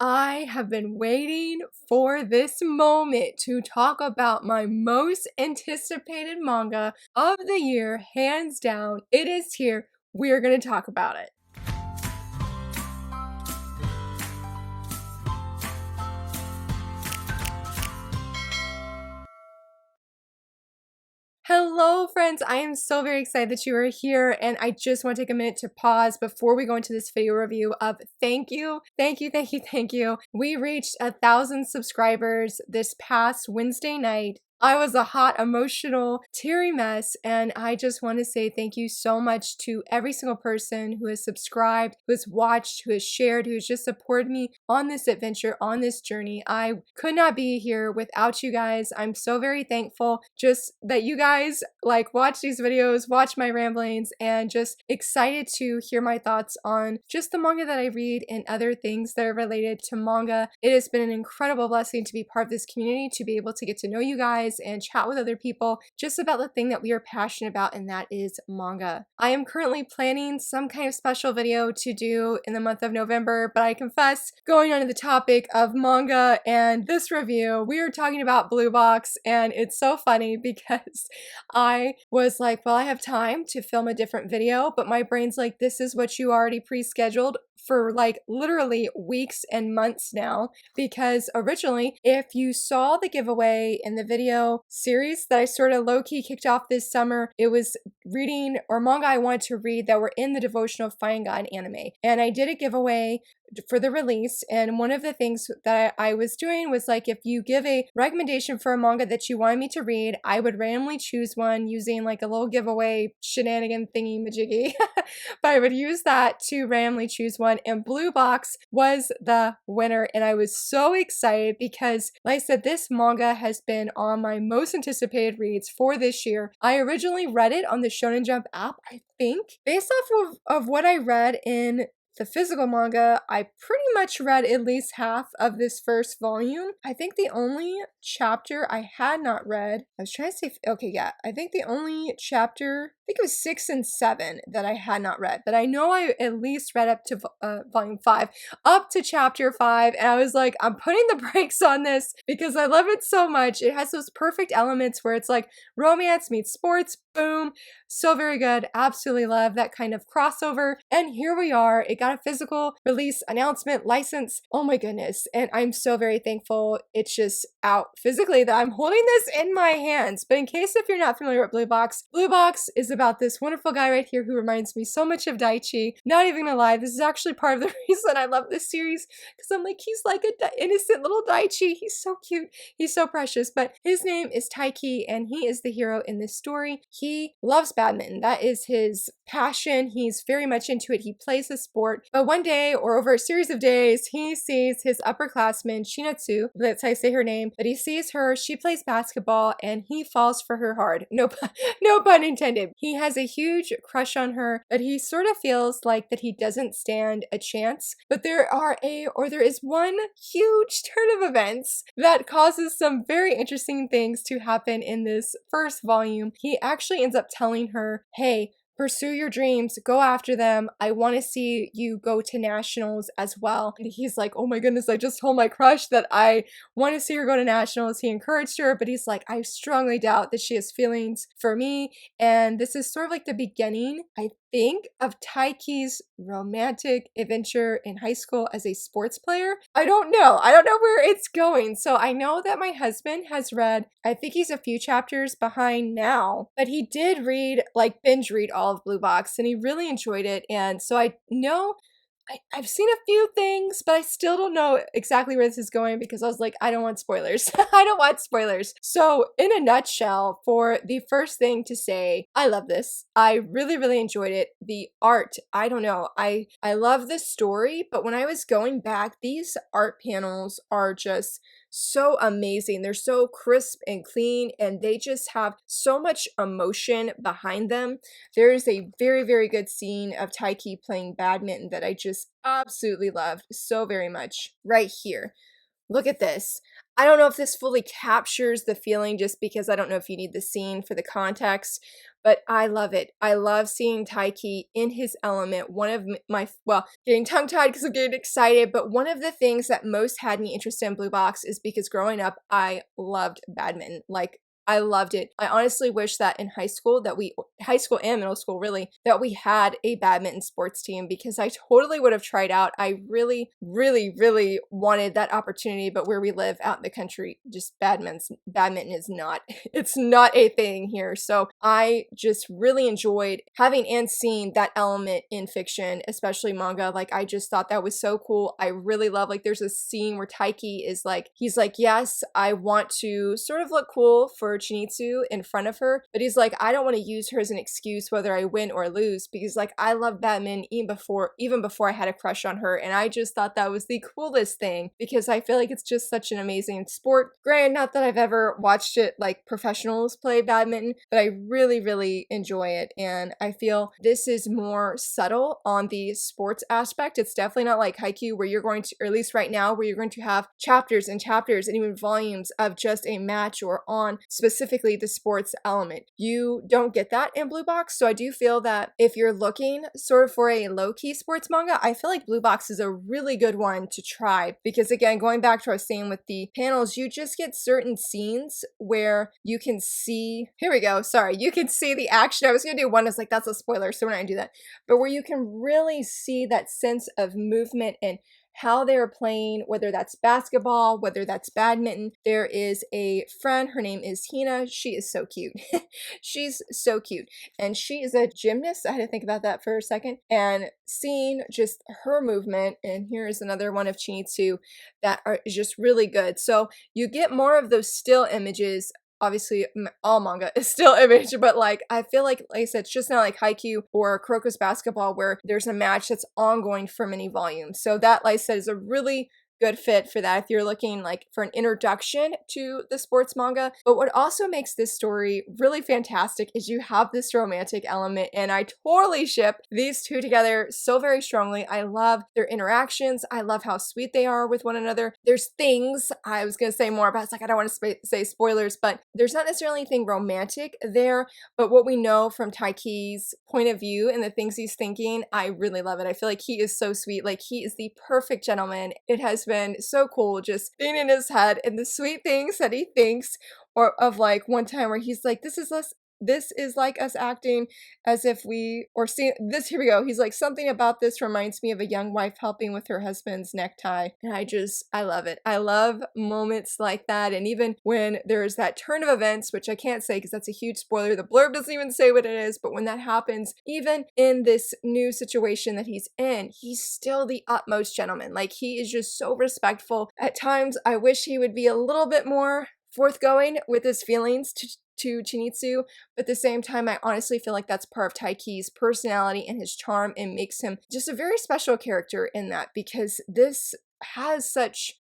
I have been waiting for this moment to talk about my most anticipated manga of the year, hands down. It is here. We're going to talk about it. Hello, friends. I am so very excited that you are here, and I just want to take a minute to pause before we go into this video review of thank you, thank you, thank you, thank you. We reached 1,000 subscribers this past Wednesday night. I was a hot, emotional, teary mess, and I just want to say thank you so much to every single person who has subscribed, who has watched, who has shared, who has just supported me on this adventure, on this journey. I could not be here without you guys. I'm so very thankful just that you guys watch these videos, watch my ramblings, and just excited to hear my thoughts on just the manga that I read and other things that are related to manga. It has been an incredible blessing to be part of this community, to be able to get to know you guys and chat with other people just about the thing that we are passionate about, and that is manga. I am currently planning some kind of special video to do in the month of November, but I confess, going on to the topic of manga and this review, we are talking about Blue Box, and it's so funny because I was like, well, I have time to film a different video, but my brain's like, this is what you already pre-scheduled for literally weeks and months now, because originally, if you saw the giveaway in the video series that I sort of low-key kicked off this summer, it was reading or manga I wanted to read that were in the devotional Fine God anime, and I did a giveaway for the release, and one of the things that I was doing was if you give a recommendation for a manga that you wanted me to read, I would randomly choose one using a little giveaway shenanigan thingy majiggy but I would use that to randomly choose one, and Blue Box was the winner, and I was so excited because, like I said, this manga has been on my most anticipated reads for this year. I originally read it on the Shonen Jump app, I think. Based off of what I read in the physical manga, I pretty much read at least half of this first volume. I think the only chapter I had not read, I was trying to say, okay, yeah, I think the only chapter, I think it was 6 and 7 that I had not read, but I know I at least read up to volume 5, up to chapter 5, and I was like, I'm putting the brakes on this because I love it so much. It has those perfect elements where it's romance meets sports, boom, so very good. Absolutely love that kind of crossover, and here we are. It got a physical release announcement license. Oh my goodness, and I'm so very thankful it's just out physically that I'm holding this in my hands. But in case if you're not familiar with Blue Box is about this wonderful guy right here who reminds me so much of Daichi. Not even gonna lie, this is actually part of the reason I love this series, because I'm he's like an innocent little Daichi. He's so cute, he's so precious. But his name is Taiki, and he is the hero in this story. He loves badminton. That is his passion. He's very much into it. He plays the sport. But one day, or over a series of days, he sees his upperclassman, Shinatsu, that's how I say her name, but he sees her, she plays basketball, and he falls for her hard. No pun intended. He has a huge crush on her, but he sort of feels that he doesn't stand a chance. But there is one huge turn of events that causes some very interesting things to happen in this first volume. He actually ends up telling her, hey, pursue your dreams, go after them. I want to see you go to nationals as well. And he's like, oh my goodness, I just told my crush that I want to see her go to nationals. He encouraged her, but he's like, I strongly doubt that she has feelings for me. And this is sort of the beginning, I think, of Taiki's romantic adventure in high school as a sports player. I don't know where it's going. So I know that my husband has read, I think he's a few chapters behind now, but he did read, binge read all of Blue Box, and he really enjoyed it. And so I know I've seen a few things, but I still don't know exactly where this is going, because I was like, I don't want spoilers. I don't want spoilers. So in a nutshell, for the first thing to say, I love this. I really, really enjoyed it. The art, I don't know. I love this story, but when I was going back, these art panels are just so amazing. They're so crisp and clean, and they just have so much emotion behind them. There is a very, very good scene of Taiki playing badminton that I just absolutely loved so very much right here. Look at this. I don't know if this fully captures the feeling just because I don't know if you need the scene for the context, but I love it. I love seeing Taiki in his element. One of my, well, getting tongue-tied because I'm getting excited, but one of the things that most had me interested in Blue Box is because growing up, I loved badminton. Like, I loved it. I honestly wish that in high school and middle school really, that we had a badminton sports team because I totally would have tried out. I really, really, really wanted that opportunity, but where we live out in the country, just badminton is not, it's not a thing here. So I just really enjoyed having and seeing that element in fiction, especially manga. Like, I just thought that was so cool. I really love, like, there's a scene where Taiki is like, he's like, yes, I want to sort of look cool for Chinitsu in front of her, but he's like, I don't want to use her as an excuse whether I win or lose, because like I love Batman even before I had a crush on her, and I just thought that was the coolest thing because I feel like it's just such an amazing sport. Granted, not that I've ever watched it like professionals play badminton, but I really, really enjoy it, and I feel this is more subtle on the sports aspect. It's definitely not like Haikyuu where you're going to, or at least right now, where you're going to have chapters and chapters and even volumes of just a match or on specifically the sports element. You don't get that in Blue Box, so I do feel that if you're looking sort of for a low-key sports manga, I feel like Blue Box is a really good one to try because, again, going back to what I was saying with the panels, you just get certain scenes where you can see, here we go, sorry, you can see the action. I was going to do one that's like, that's a spoiler, so we're not going to do that, but where you can really see that sense of movement and how they're playing, whether that's basketball, whether that's badminton. There is a friend, her name is Hina. She is so cute. She's so cute. And she is a gymnast. I had to think about that for a second. And seeing just her movement, and here's another one of Chinitsu is just really good. So you get more of those still images. Obviously, all manga is still image, but like I feel like I said, it's just not like Haikyuu or Kuroko's Basketball where there's a match that's ongoing for many volumes. So that, like I said, is a really good fit for that if you're looking like for an introduction to the sports manga. But what also makes this story really fantastic is you have this romantic element, and I totally ship these two together so very strongly. I love their interactions. I love how sweet they are with one another. There's things I was gonna say more about. It's like I don't want to say spoilers, but there's not necessarily anything romantic there. But what we know from Taiki's point of view and the things he's thinking, I really love it. I feel like he is so sweet. Like, he is the perfect gentleman. It has been so cool just being in his head and the sweet things that he thinks, or of like one time where he's like, this is like us acting as if we, or see this, here we go. He's like, something about this reminds me of a young wife helping with her husband's necktie. And I love it. I love moments like that. And even when there's that turn of events, which I can't say because that's a huge spoiler, the blurb doesn't even say what it is, but when that happens, even in this new situation that he's in, he's still the utmost gentleman. Like, he is just so respectful. At times, I wish he would be a little bit more forthgoing with his feelings to Chinitsu, but at the same time, I honestly feel like that's part of Taiki's personality and his charm, and makes him just a very special character in that, because this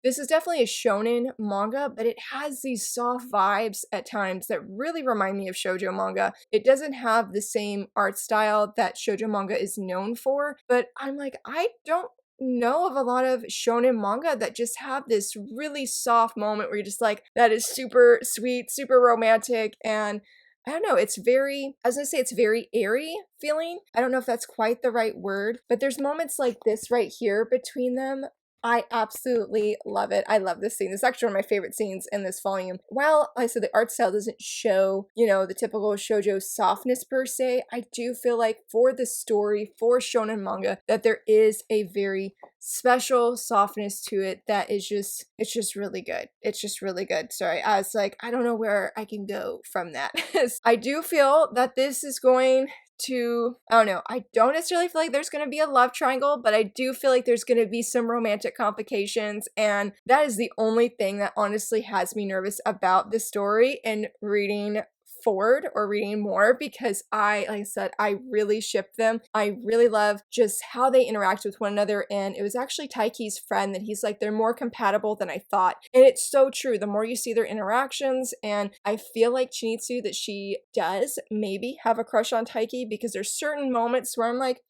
is definitely a shonen manga, but it has these soft vibes at times that really remind me of shoujo manga. It doesn't have the same art style that shoujo manga is known for, but I'm like, I don't know of a lot of shonen manga that just have this really soft moment where you're just like, that is super sweet, super romantic, and I don't know, it's very, I was gonna say it's very airy feeling. I don't know if that's quite the right word, but there's moments like this right here between them. I absolutely love it. I love this scene. This is actually one of my favorite scenes in this volume. While I said the art style doesn't show, the typical shoujo softness per se, I do feel like for the story, for shonen manga, that there is a very special softness to it that is just, it's just really good. It's just really good. Sorry, I was like, I don't know where I can go from that. I do feel that this is going to, I don't know, I don't necessarily feel like there's going to be a love triangle, but I do feel like there's going to be some romantic complications, and that is the only thing that honestly has me nervous about the story and reading forward or reading more, because like I said, I really ship them. I really love just how they interact with one another, and it was actually Taiki's friend that he's like, they're more compatible than I thought, and it's so true. The more you see their interactions, and I feel like Chinitsu, that she does maybe have a crush on Taiki, because there's certain moments where I'm like,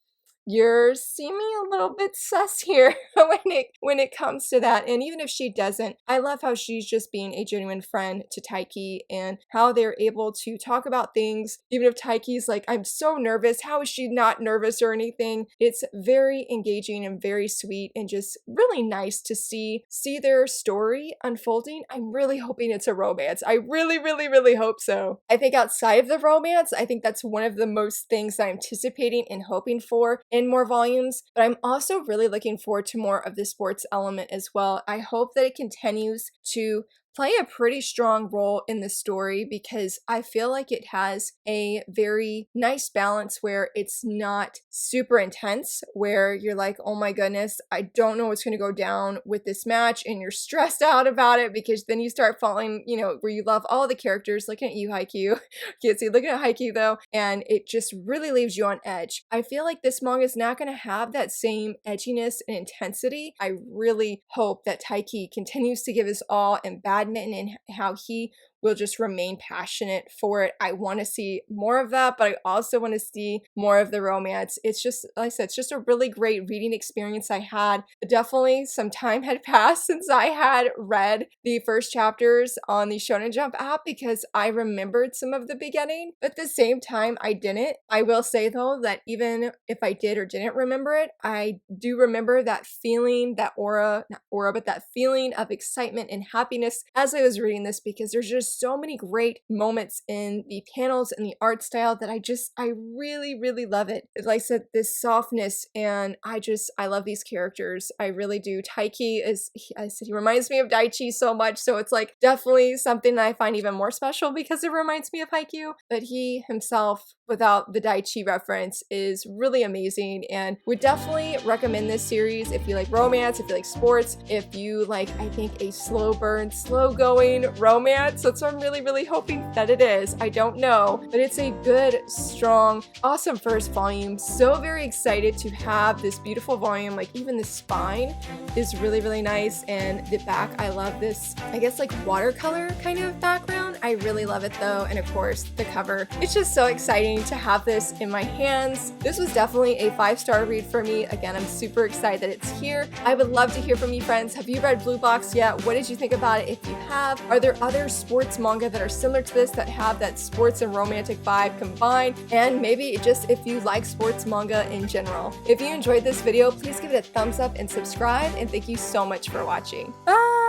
you're seeming a little bit sus here when it comes to that. And even if she doesn't, I love how she's just being a genuine friend to Taiki and how they're able to talk about things. Even if Taiki's like, I'm so nervous, how is she not nervous or anything? It's very engaging and very sweet and just really nice to see their story unfolding. I'm really hoping it's a romance. I really, really, really hope so. I think outside of the romance, I think that's one of the most things that I'm anticipating and hoping for in more volumes, but I'm also really looking forward to more of the sports element as well. I hope that it continues to play a pretty strong role in the story because I feel like it has a very nice balance where it's not super intense, where you're like, oh my goodness, I don't know what's going to go down with this match, and you're stressed out about it because then you start falling, where you love all the characters. Looking at you, Haikyuu. Can't see looking at Haikyuu though, and it just really leaves you on edge. I feel like this manga is not going to have that same edginess and intensity. I really hope that Taiki continues to give us all in badminton and how he will just remain passionate for it. I want to see more of that, but I also want to see more of the romance. It's just, like I said, it's just a really great reading experience I had. Definitely some time had passed since I had read the first chapters on the Shonen Jump app because I remembered some of the beginning, but at the same time I didn't. I will say though that even if I did or didn't remember it, I do remember that feeling, that aura, not aura, but that feeling of excitement and happiness as I was reading this because there's just so many great moments in the panels and the art style that I really, really love it. Like I said, this softness, and I love these characters. I really do. Taiki he reminds me of Daichi so much, so it's like definitely something that I find even more special because it reminds me of Haikyuu, but he himself, without the Daichi reference, is really amazing and would definitely recommend this series if you like romance, if you like sports, if you like, I think, a slow burn, slow going romance. That's what I'm really, really hoping that it is. I don't know, but it's a good, strong, awesome first volume. So very excited to have this beautiful volume. Like even the spine is really, really nice, and the back, I love this, I guess like watercolor kind of background. I really love it though, and of course the cover. It's just so exciting to have this in my hands. This was definitely a 5-star read for me. Again, I'm super excited that it's here. I would love to hear from you friends. Have you read Blue Box yet? What did you think about it if you have? Are there other sports manga that are similar to this that have that sports and romantic vibe combined? And maybe just if you like sports manga in general. If you enjoyed this video, please give it a thumbs up and subscribe, and thank you so much for watching. Bye!